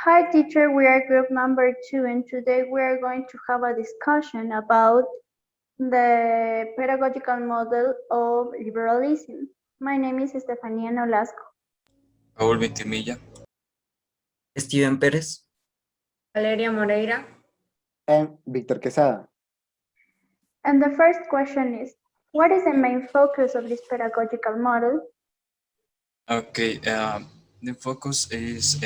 Hi teacher, we are group number 2 and today we are going to have a discussion about the pedagogical model of liberalism. My name is Estefania Nolasco. Raúl Ventimilla. Steven Pérez. Valeria Moreira. And Víctor Quesada. And the first question is, what is the main focus of this pedagogical model? Okay, the focus is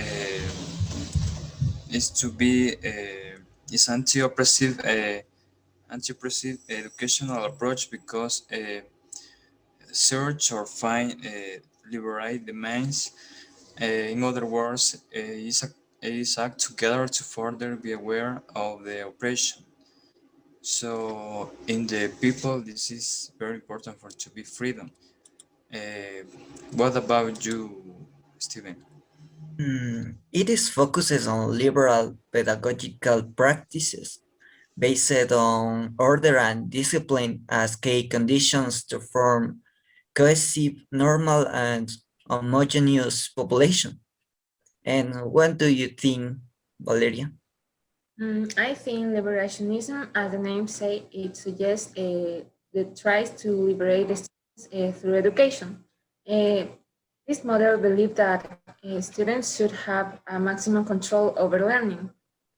to be is anti-oppressive educational approach because search or find liberate the minds. In other words, is act together to further be aware of the oppression. So in the people, this is very important for to be freedom. What about you, Steven? It is focuses on liberal pedagogical practices based on order and discipline as key conditions to form cohesive, normal, and homogeneous population. And what do you think, Valeria? I think liberationism, as the name say, it suggests that tries to liberate the students through education. This model believes that students should have a maximum control over learning,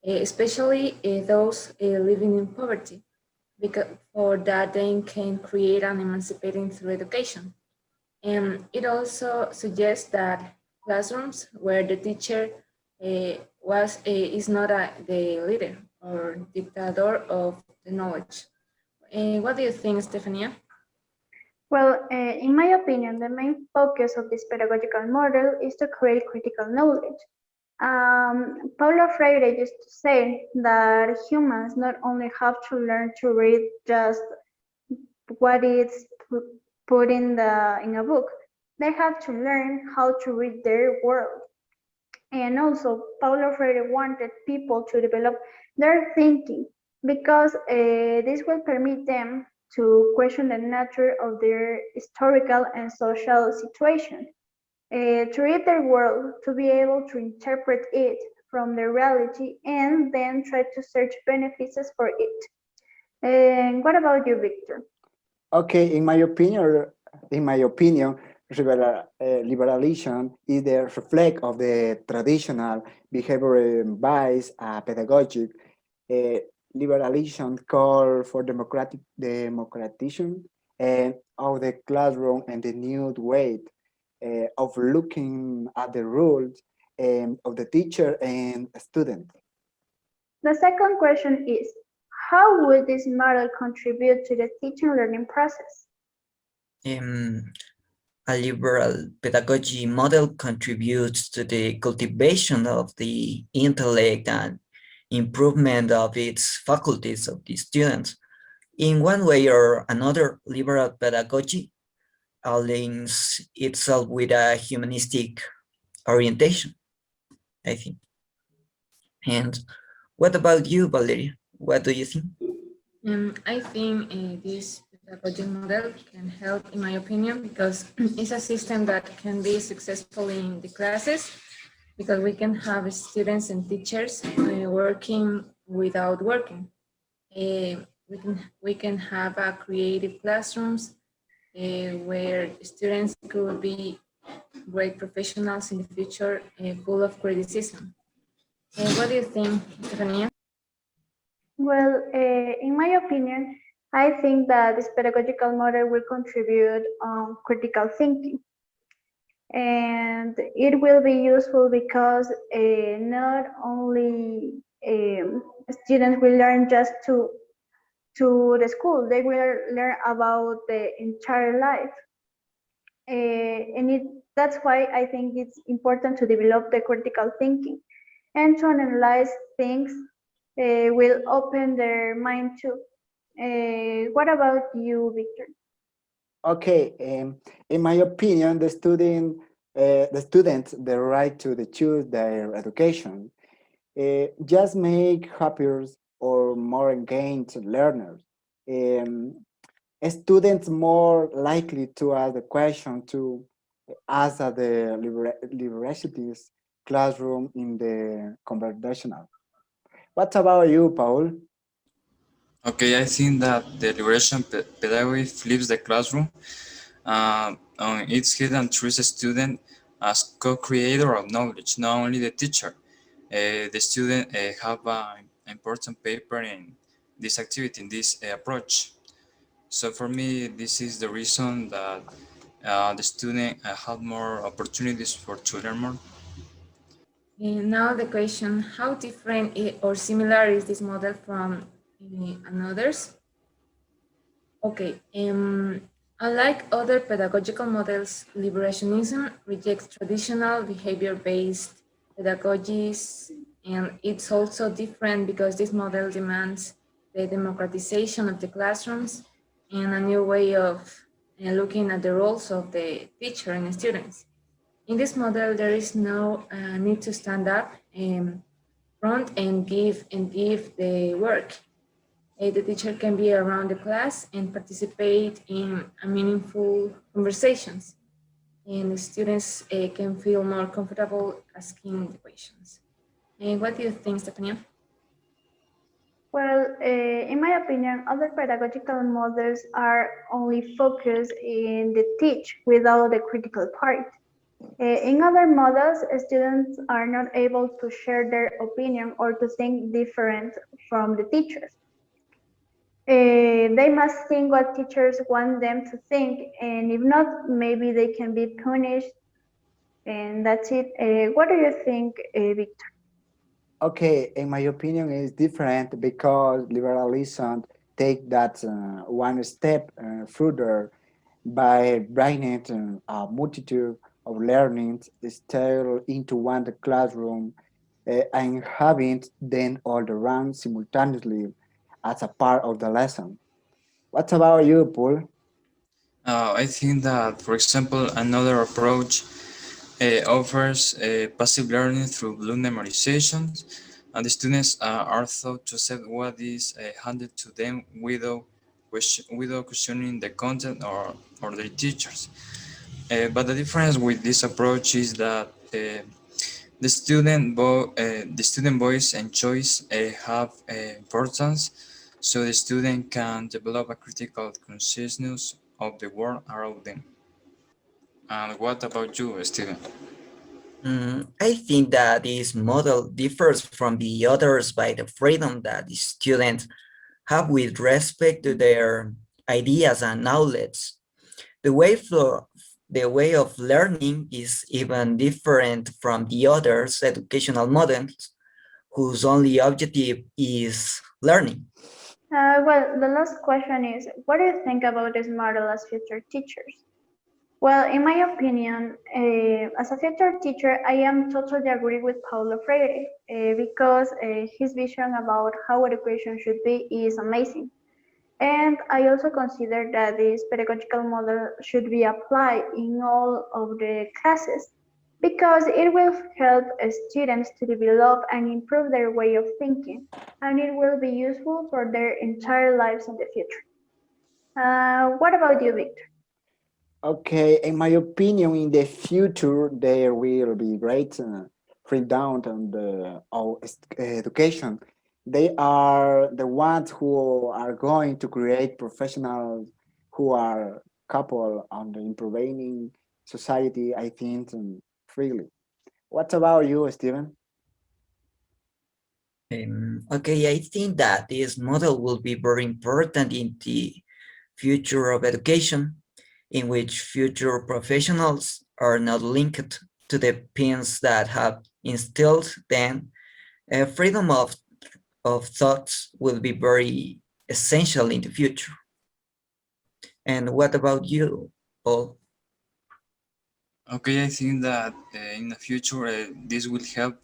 especially those living in poverty, because for that they can create an emancipating through education. And it also suggests that classrooms where the teacher is not the leader or dictator of the knowledge. What do you think, Stefania? Well, in my opinion, the main focus of this pedagogical model is to create critical knowledge. Paulo Freire used to say that humans not only have to learn to read just what is put in a book, they have to learn how to read their world. And also, Paulo Freire wanted people to develop their thinking because this will permit them to question the nature of their historical and social situation, to read their world, to be able to interpret it from the reality, and then try to search benefits for it. And what about you, Victor? Okay, in my opinion, liberalism is the reflect of the traditional behavior-based pedagogic. Liberalism call for democratization of the classroom and the new way of looking at the roles of the teacher and student. The second question is, how would this model contribute to the teaching learning process? A liberal pedagogy model contributes to the cultivation of the intellect and improvement of its faculties of the students. In one way or another, liberal pedagogy aligns itself with a humanistic orientation, I think. And what about you, Valeria? What do you think? I think this pedagogic model can help, in my opinion, because it's a system that can be successful in the classes, because we can have students and teachers working without working. We can have a creative classrooms where students could be great professionals in the future, full of criticism. What do you think, Stefania? Well, in my opinion, I think that this pedagogical model will contribute on critical thinking. And it will be useful because not only students will learn just to the school, they will learn about the entire life. That's why I think it's important to develop the critical thinking and to analyze things will open their mind too. What about you, Victor? Okay, in my opinion, the students, the right to choose their education, just make happier or more engaged learners. Students more likely to ask the question to ask at the liberalities classroom in the conversational. What about you, Paul? Okay, I think that the liberation pedagogy flips the classroom on its head and treats the student as co-creator of knowledge, not only the teacher. The student have an important paper in this activity, in this approach. So for me, this is the reason that the student have more opportunities for to learn more. And now the question, how different or similar is this model from another's? Okay, unlike other pedagogical models, liberationism rejects traditional behavior-based pedagogies, and it's also different because this model demands the democratization of the classrooms and a new way of looking at the roles of the teacher and students. In this model, there is no need to stand up front and give the work. The teacher can be around the class and participate in meaningful conversations, and the students can feel more comfortable asking the questions. And what do you think, Stefania? Well, in my opinion, other pedagogical models are only focused in the teach without the critical part. In other models, students are not able to share their opinion or to think different from the teachers. They must think what teachers want them to think, and if not, maybe they can be punished, and that's it. What do you think, Victor? Okay, in my opinion, is different because liberalism take that one step further by bringing a multitude of learning style into one classroom and having them all run simultaneously as a part of the lesson. What about you, Paul? I think that, for example, another approach offers passive learning through blue memorization, and the students are taught to accept what is handed to them without questioning the content or their teachers. But the difference with this approach is that the student voice and choice have importance, so the student can develop a critical consciousness of the world around them. And what about you, Steven? I think that this model differs from the others by the freedom that the students have with respect to their ideas and knowledge. The way for the way of learning is even different from the others educational models whose only objective is learning. Well, the last question is, what do you think about this model as future teachers? Well, in my opinion, as a future teacher, I am totally agree with Paulo Freire because his vision about how education should be is amazing. And I also consider that this pedagogical model should be applied in all of the classes because it will help students to develop and improve their way of thinking, and it will be useful for their entire lives in the future. What about you, Victor? Okay, in my opinion, in the future, there will be great freedom on the education. They are the ones who are going to create professionals who are couple on the improving society, I think, freely. What about you, Steven? Okay, I think that this model will be very important in the future of education, in which future professionals are not linked to the pins that have instilled them. Freedom of thoughts will be very essential in the future. And what about you, Paul? Okay, I think that in the future this will help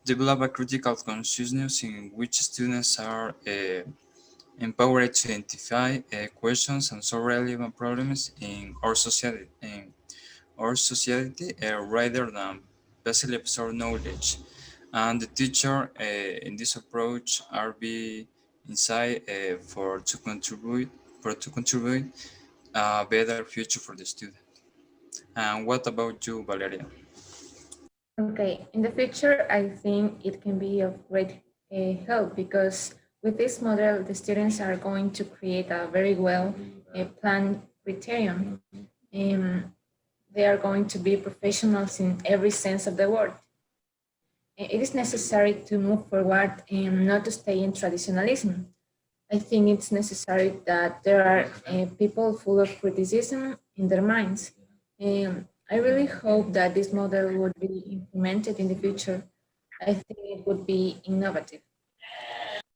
develop a critical consciousness in which students are empowered to identify questions and solve relevant problems in our society rather than passively absorb knowledge. And the teacher in this approach are be inside for to contribute a better future for the student. And what about you, Valeria? Okay, in the future, I think it can be of great help because with this model, the students are going to create a very well planned criterion. Um, they are going to be professionals in every sense of the word. It is necessary to move forward and not to stay in traditionalism. I think it's necessary that there are people full of criticism in their minds. I really hope that this model would be implemented in the future. I think it would be innovative.